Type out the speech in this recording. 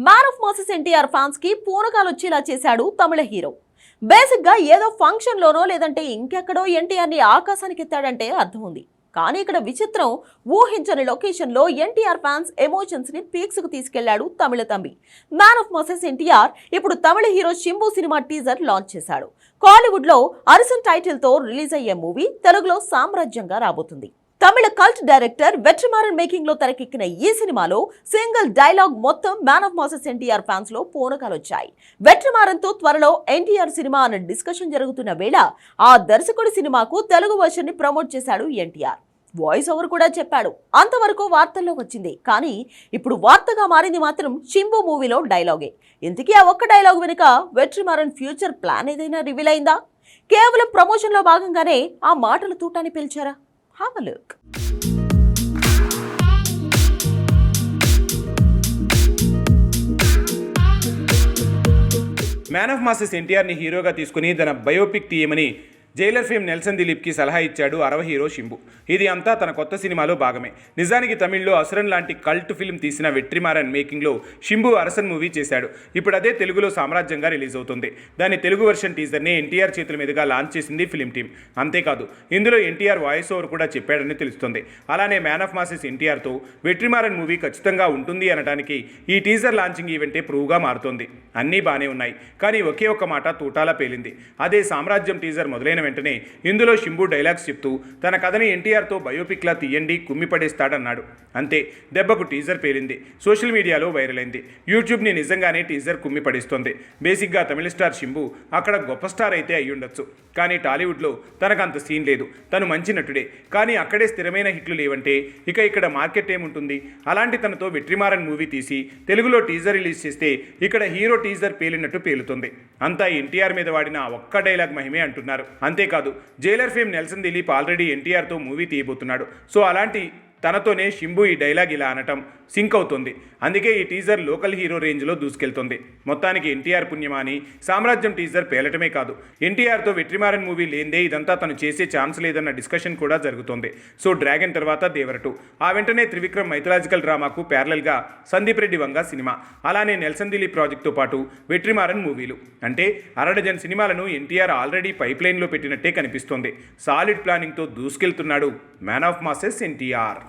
Man of masses NTR fans కి పూనకాలు వచ్చేలా చేశాడు తమిళ హీరో. బేసిక్ గా ఏదో ఫంక్షన్ లోనో లేదంటే ఇంకెక్కడో ఎన్టీఆర్ ని ఆకాశానికి ఎత్తాడంటే అర్థం ఉంది. కానీ ఇక్కడ విచిత్రం, ఊహించని లొకేషన్ లో ఎన్టీఆర్ ఫ్యాన్స్ ఎమోషన్స్ ని పీక్స్ కు తీసుకెళ్లాడు తమిళ తంబి. మ్యాన్ ఆఫ్ మాసెస్ ఎన్టీఆర్ ఇప్పుడు తమిళ hero Simbu cinema teaser launch చేశాడు. కాలీవుడ్ లో అరిసన్ టైటిల్ తో రిలీజ్ అయ్యే మూవీ తెలుగులో సామ్రాజ్యంగా రాబోతుంది. తమిళ కల్ట్ డైరెక్టర్ వెట్రిమారన్ మేకింగ్ లో తెరకెక్కిన ఈ సినిమాలో సింగిల్ డైలాగ్ మొత్తం man of masses NTR fans లో పూనకాలు వచ్చాయి. వెట్రిమారన్ తో త్వరలో ఎన్టీఆర్ సినిమా అన్న డిస్కషన్ జరుగుతున్న వేళ ఆ దర్శకుడి సినిమాకు తెలుగు వర్షన్ ని ప్రమోట్ చేశాడు ఎన్టీఆర్. వాయిస్ ఓవర్ కూడా చెప్పాడు. అంతవరకు వార్తల్లో వచ్చింది. కానీ ఇప్పుడు వార్తగా మారింది మాత్రం శింబు మూవీలో డైలాగే. ఇంతకీ ఆ ఒక్క డైలాగ్ వెనుక వెట్రిమారన్ ఫ్యూచర్ ప్లాన్ ఏదైనా రివీల్ అయిందా? కేవలం ప్రమోషన్ లో భాగంగానే ఆ మాటలు తూటాన్ని పిలిచారా? Have a look. Man of masses ఎన్టీఆర్ని హీరోగా తీసుకుని తన బయోపిక్ తీయమని జైలర్ ఫేమ్ నెల్సన్ దిలీప్కి సలహా ఇచ్చాడు అరవ హీరో శింబు. ఇది అంతా తన కొత్త సినిమాలో భాగమే. నిజానికి తమిళ్లో అసురన్ లాంటి కల్ట్ ఫిల్మ్ తీసిన వెట్రిమారన్ మేకింగ్లో శింబు అరసన్ మూవీ చేశాడు. ఇప్పుడు అదే తెలుగులో సామ్రాజ్యంగా రిలీజ్ అవుతుంది. దాని తెలుగు వర్షన్ టీజర్ని ఎన్టీఆర్ చేతుల మీదుగా లాంచ్ చేసింది ఫిల్మ్ టీమ్. అంతేకాదు, ఇందులో ఎన్టీఆర్ వాయిస్ ఓవర్ కూడా చెప్పాడని తెలుస్తుంది. అలానే మ్యాన్ ఆఫ్ మాసెస్ ఎన్టీఆర్తో వెట్రిమారన్ మూవీ ఖచ్చితంగా ఉంటుంది అనడానికి ఈ టీజర్ లాంచింగ్ ఈవెంటే ప్రూవ్గా మారుతోంది. అన్నీ బాగానే ఉన్నాయి, కానీ ఒకే ఒక్క మాట తూటాలా పేలింది. అదే సామ్రాజ్యం టీజర్ మొదలైన వెంటనే ఇందులో శింబు డైలాగ్స్ చెప్తూ తన కథని ఎన్టీఆర్తో బయోపిక్లా తీయండి, కుమ్మిపడేస్తాడన్నాడు. అంతే, దెబ్బకు టీజర్ పేలింది. సోషల్ మీడియాలో వైరల్ అయింది. యూట్యూబ్ని నిజంగానే టీజర్ కుమ్మిపడేస్తోంది. బేసిక్గా తమిళ స్టార్ శింబు అక్కడ గొప్ప స్టార్ అయితే అయ్యుండొచ్చు, కానీ టాలీవుడ్లో తనకు అంత సీన్ లేదు. తను మంచి నటుడే, కానీ అక్కడే స్థిరమైన హిట్లు లేవంటే ఇక ఇక్కడ మార్కెట్ ఏముంటుంది? అలాంటి తనతో వెట్రిమారన్ మూవీ తీసి తెలుగులో టీజర్ రిలీజ్ చేస్తే ఇక్కడ హీరో టీజర్ పేలినట్టు పేలుతుంది. అంతా ఎన్టీఆర్ మీద వాడిన ఒక్క డైలాగ్ మహిమే అంటున్నారు. అంతేకాదు, Jailer fame Nelson Dilip already ఎన్టీఆర్తో మూవీ తీయబోతున్నాడు. సో అలాంటి తనతోనే శింబు ఈ డైలాగ్ ఇలా అనటం సింక్ అవుతుంది. అందుకే ఈ టీజర్ లోకల్ హీరో రేంజ్లో దూసుకెళ్తుంది. మొత్తానికి ఎన్టీఆర్ పుణ్యమాని సామ్రాజ్యం టీజర్ పేలటమే కాదు, ఎన్టీఆర్తో వెట్రిమారన్ మూవీ లేందే ఇదంతా తను చేసే ఛాన్స్ లేదన్న డిస్కషన్ కూడా జరుగుతోంది. సో డ్రాగన్ తర్వాత దేవరటు, ఆ వెంటనే త్రివిక్రమ్ మైథలాజికల్ డ్రామాకు ప్యారలల్గా సందీప్ రెడ్డి వంగ సినిమా, అలానే నెల్సన్ దిలీప్ ప్రాజెక్టుతో పాటు వెట్రిమారన్ మూవీలు. అంటే అరడజన్ సినిమాలను ఎన్టీఆర్ ఆల్రెడీ పైప్ లైన్లో పెట్టినట్టే కనిపిస్తోంది. సాలిడ్ ప్లానింగ్తో దూసుకెళ్తున్నాడు మ్యాన్ ఆఫ్ మాసెస్ ఎన్టీఆర్.